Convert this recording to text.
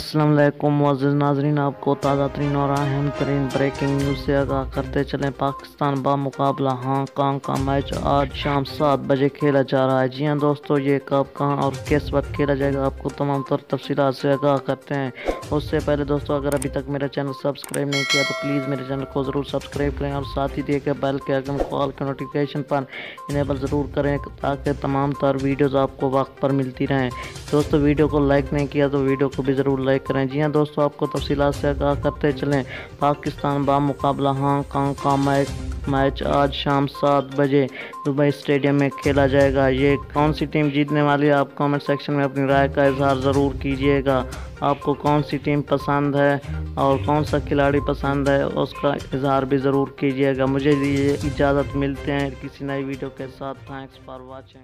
अस्सलाम वालेकुम मुअज़्ज़िज़ नाज़रीन, आपको ताज़ा तरीन और अहम तरीन ब्रेकिंग न्यूज़ से आगाह करते चलें। पाकिस्तान बामुकाबला हांगकांग का मैच आज शाम 7 बजे खेला जा रहा है। जी हाँ दोस्तों, ये कब कहाँ और किस वक्त खेला जाएगा आपको तमाम तर तफसीलात से आगाह करते हैं। उससे पहले दोस्तों, अगर अभी तक मेरा चैनल सब्सक्राइब नहीं किया तो प्लीज़ मेरे चैनल को ज़रूर सब्सक्राइब करें और साथ ही दिए गए बेल के आइकन को ऑल के नोटिफिकेशन पर इनेबल ज़रूर करें ताकि तमाम तर वीडियोज़ आपको वक्त पर मिलती रहें। दोस्तों, वीडियो को लाइक नहीं किया तो वीडियो को भी ज़रूर लाइक करें। जी हाँ दोस्तों, आपको तफसीलात से आगाह करते चलें। पाकिस्तान बामुकाबला हांगकांग का मैच आज शाम 7 बजे दुबई स्टेडियम में खेला जाएगा। ये कौन सी टीम जीतने वाली है, आप कमेंट सेक्शन में अपनी राय का इजहार ज़रूर कीजिएगा। आपको कौन सी टीम पसंद है और कौन सा खिलाड़ी पसंद है उसका इजहार भी ज़रूर कीजिएगा। मुझे इजाज़त, मिलते हैं किसी नई वीडियो के साथ। Thanks for watching.